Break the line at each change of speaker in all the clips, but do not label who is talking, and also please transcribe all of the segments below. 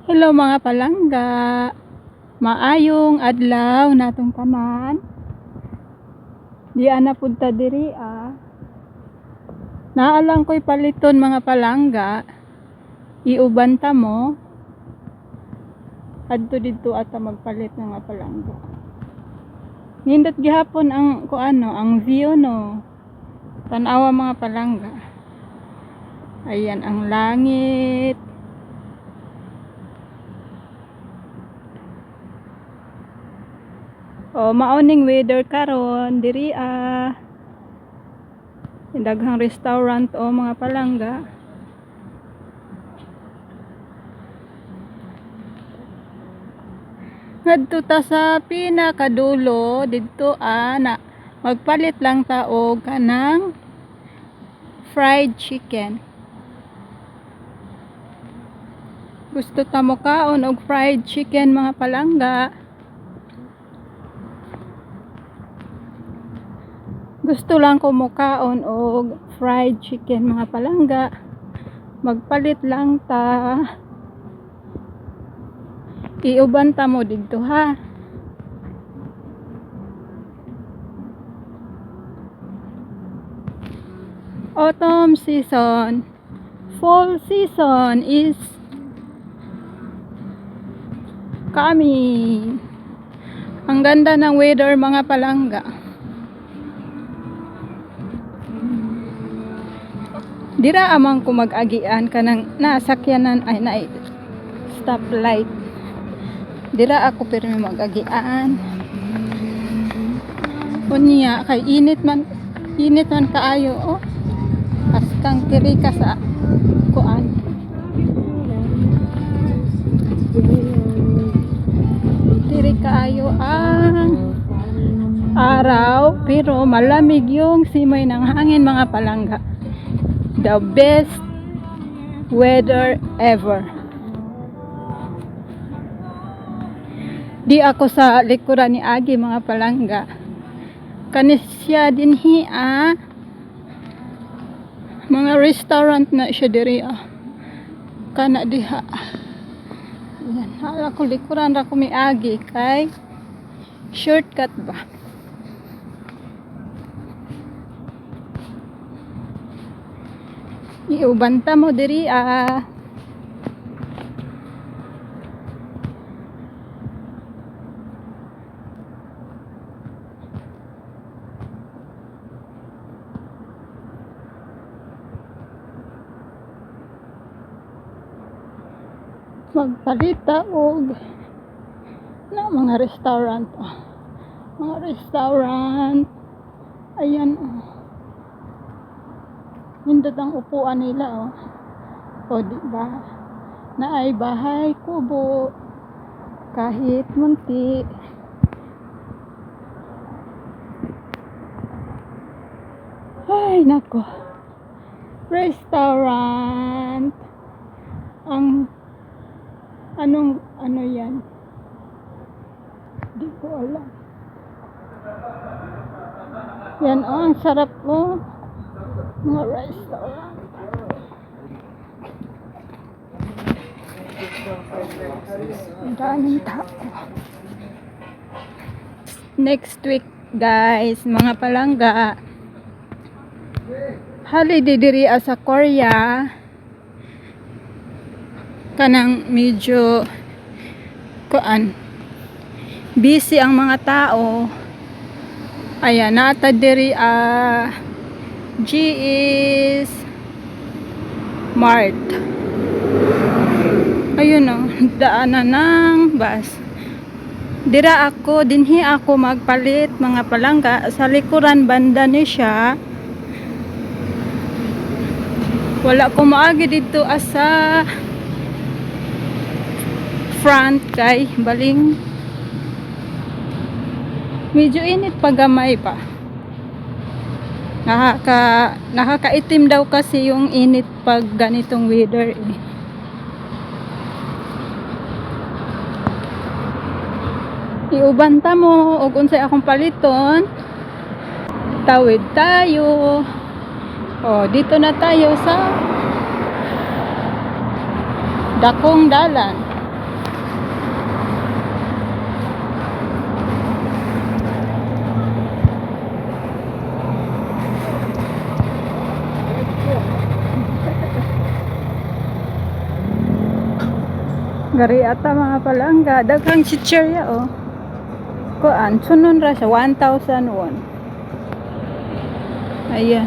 Hello mga palangga. Maayong adlaw natong tanan. Di ana punta diri Naalang ko'y paliton mga palangga. Iuban ta mo. Adto dito ata magpalit mga palangga. Nindot gihapon ang view no. Tanawa mga palangga. Ayan ang langit. O maoning weather karon diri daghang restaurant o mga palangga. Ngadto ta sa pinakadulo didto na magpalit lang ta og kanang fried chicken. Gusto ta mo kaon og fried chicken mga palangga. Gusto lang ko mukaon og fried chicken mga palangga. Magpalit lang ta. Iuban ta mo dito ha. Autumn season. Fall season is coming. Ang ganda ng weather mga palangga. Dira amang ko mag-agian kanang nasakyanan ay na stoplight. Dira ako pero mag-agian. Unya kay init man kaayo oh. Askang kiri ka sa kuan. Diri kaayo ang araw pero malamig yung simoy ng hangin mga palangga. The best weather ever. Di ako sa likuran ni Agi mga palangga. Kanisya dinhi mga restaurant na siya diri kana diha. Yan, hala ko likuran ra ko mi Agi kay shortcut ba. Iuban ta mo diri magpalita og na mga restaurant ayan nindot ang upuan nila o diba na ay bahay kubo kahit munti. Ay nako, restaurant ang ano yan, di ko alam yan ang sarap mga restaurant. Ang daming tao. Next week guys mga palangga, holiday diri sa Korea. Kanang medyo busy ang mga tao. Ayan nata diri GS Mart. Ayun daanan ng bus. Dira ako dinhi ako magpalit mga palangga sa likuran banda ni siya. Wala ko maagi dito asa front kay baling medyo init pagamay pa. Nakakaitim daw kasi yung init pag ganitong weather Iuban ta mo og unsay akong paliton. Tawid tayo. Dito na tayo sa Dakong Dalan. Gari ata mga palangga. Daghang chichirya oh. Kuan, sunon ra siya 1,001. Ayan.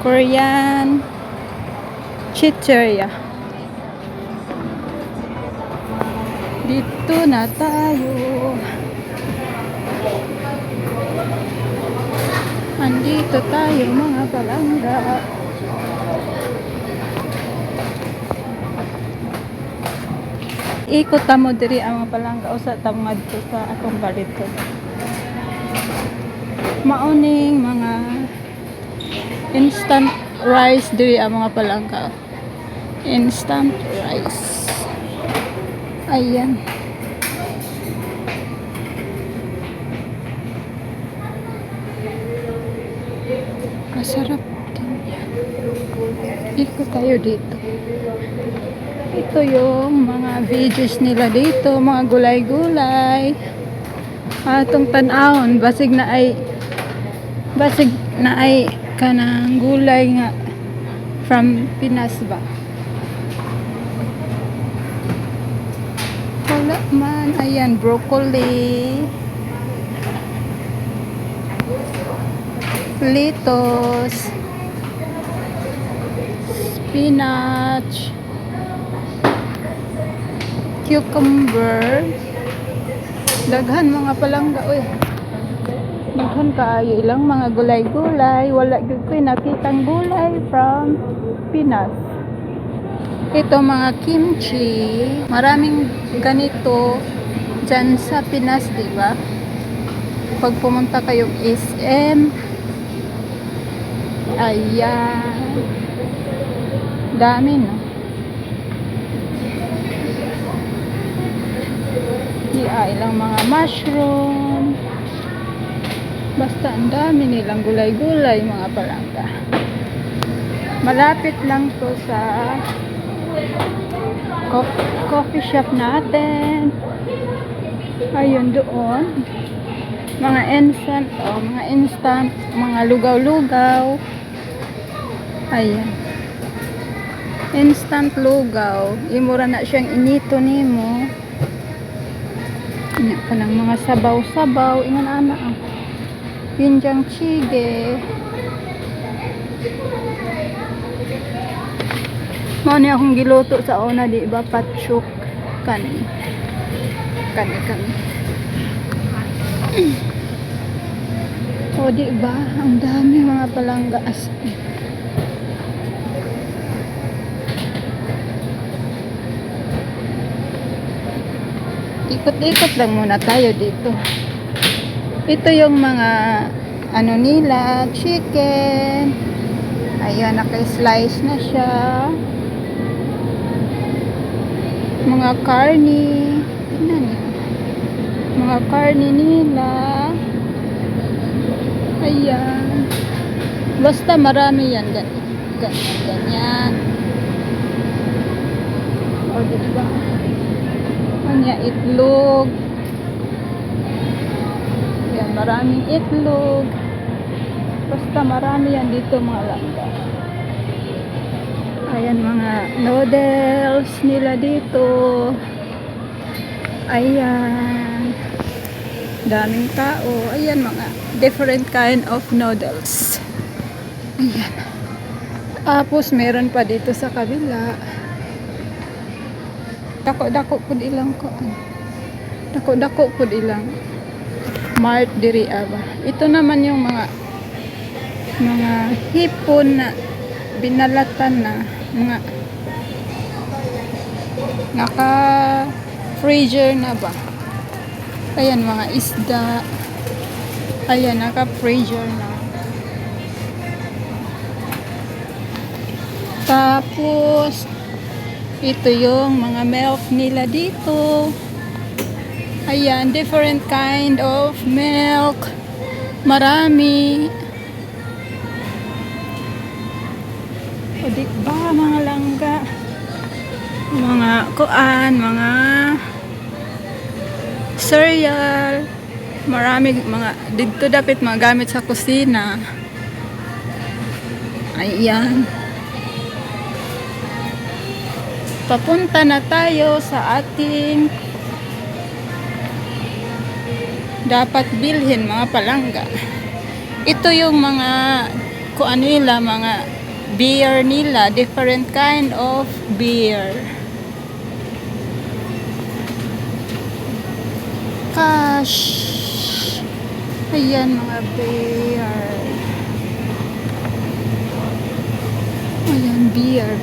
Korean chichirya. Dito na tayo. Andito tayo mga palangga. Ikot tamo diri ang mga palangga usa tamo ngadto sa atong baliton. Mauning mga instant rice diri ang mga palangga. Instant rice. Ayan. Kasarap din yan. Ikot tayo dito. Ito yung mga veggies nila dito, mga gulay-gulay. Atong tan-awon, basig na ay kanang gulay nga from Pinas ba. Wala man, ayan, broccoli, lettuce, spinach, cucumber, daghan mga palangga oy. Daghan kaayo ilang mga gulay-gulay, wala gyud koy nakitang gulay from Pinas. Ito mga kimchi, maraming ganito dyan sa Pinas, di ba? Pag pumunta kayong SM, ayan, dami no. Ilang mga mushroom, basta ang dami nilang gulay-gulay mga palangga. Malapit lang to sa coffee shop natin. Ayun doon, mga instant, mga lugaw-lugaw. Ayan, instant lugaw, imura na siyang inito nimo. Ina pa ng mga sabaw-sabaw, ingon ana ah. Pinjang chige. Mao ni akong giluto sa una, di ba, patsuk kani. O di ba, ang dami mga palangga as in. Ikot-ikot lang muna tayo dito. Ito yung mga ano nila, chicken. Ayan, naka-slice na siya. Mga karni. Tingnan niyo. Mga karni nila. Ayan. Basta marami yan. Ganyan. O, diba? Kanya itlog. Yan, maraming itlog. Basta marami yan dito mga langga. Ayan, mga noodles nila dito. Ayan. Daming tao. Ayan, mga different kind of noodles. Ayan. Tapos meron pa dito sa kabila. Dako-dako pud ilang ko. Dako-dako pud ilang mart diri ba. Ito naman yung mga hipon na binalatan na mga naka freezer na ba. Ayan, mga isda. Ayan, naka freezer na. Tapos ito yung mga milk nila dito. Ayan, different kind of milk. Marami. O diba mga langga? Mga kuan, mga cereal. Marami mga dito dapat mga gamit sa kusina. Ayan. Papunta na tayo sa ating dapat bilhin mga palangga. Ito yung mga kung ano nila, mga beer nila, different kind of beer. Cash. Ayan mga beer. Ayan, beer.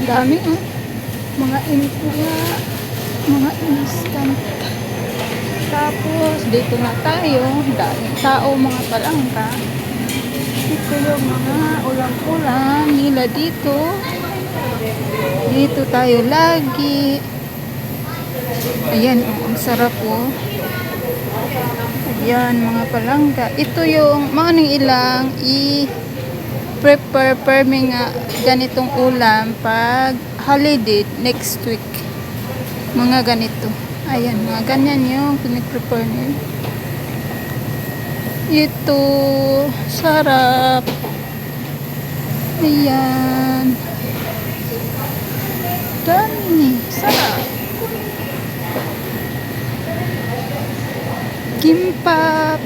Dami oh. Mga instant. Tapos dito na tayo, daming tao mga palangga. Ito yung mga ulam-ulam nila dito. Dito tayo lagi. Ayan oh, ang sarap oh. Ayan mga palangga. Ito yung mga ilang prepare per mga ganitong ulam pag holiday next week. Mga ganito. Ayan, mga ganyan yung pinag-prepare niyo. Ito, sarap. Ayan. Dami, sarap. Kimbap.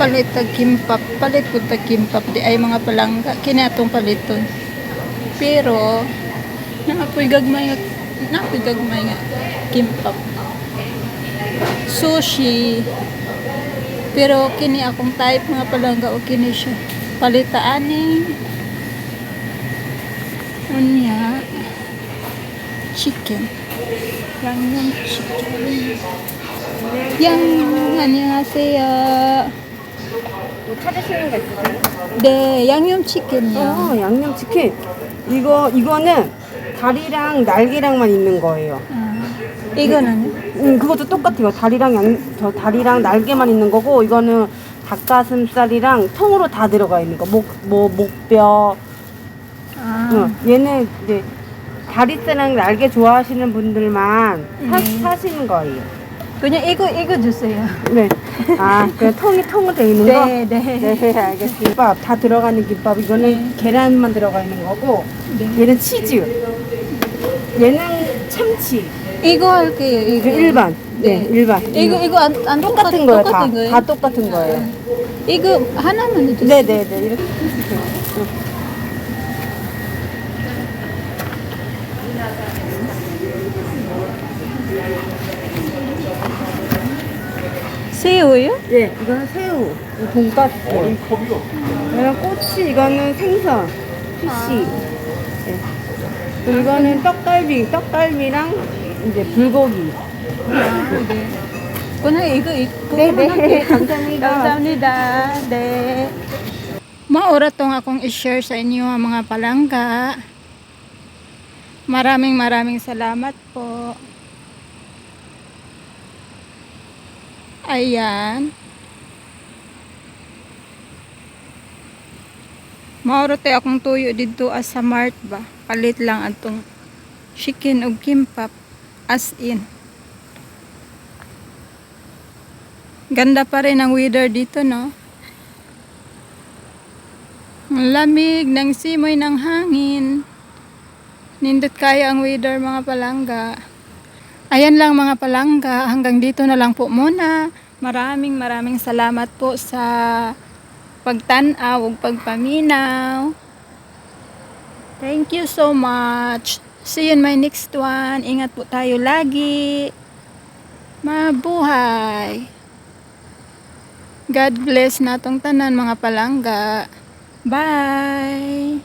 Palit po tag kimbap di ay mga palangga kinatong paliton. Pero napoy gagmay nga kimbap. Sushi. Pero kini akong type mga palangga o kini siya. Palitaan ni unya chicken. Yang chicken. Yang 안녕하세요.
뭐 찾으시는 거 있으세요?
네, 양념 치킨이요.
양념치킨. 이거는 다리랑 날개랑만 있는 거예요.
이거는요?
그것도 똑같아요. 다리랑 날개만 있는 거고, 이거는 닭가슴살이랑 통으로 다 들어가 있는 거. 목뼈. 얘는 이제 다리살랑 날개 좋아하시는 분들만 사시는 거예요.
그냥 이거 주세요.
네. 그 통으로 되어 있는 거?
네.
네, 알겠습니다. 김밥 다 들어가는 김밥. 이거는 계란만 들어가 있는 거고,
네.
얘는 치즈. 얘는 참치.
이거 할게요.
이거 일반. 네, 일반.
이거 안
똑같은 거예요.
똑같은 거예요?
다 똑같은 거예요.
이거 하나만 해주세요.
네네네. 이렇게 해주세요.
새우요?
네, 이거는 새우, 이거 돈가스. 이거는 꼬치, 이거는 생선, 피시. 네. 그리고 이거는 떡갈비랑 이제 불고기.
네. 그냥 이거
네, 감사합니다.
감사합니다. 네. Maura tong akong i-share sa inyo mga palangga. Maraming salamat po. Ayan. Maura tayo akong tuyo dito as sa mart ba. Palit lang atong chicken o kimbap as in. Ganda pa rin ang weather dito, no? Ang lamig ng simoy ng hangin. Nindot kaya ang weather mga palangga. Ayan lang mga palangga. Hanggang dito na lang po muna. Maraming salamat po sa pagtanaw ug pagpaminaw. Thank you so much. See you in my next one. Ingat po tayo lagi. Mabuhay. God bless natong tanan mga palangga. Bye!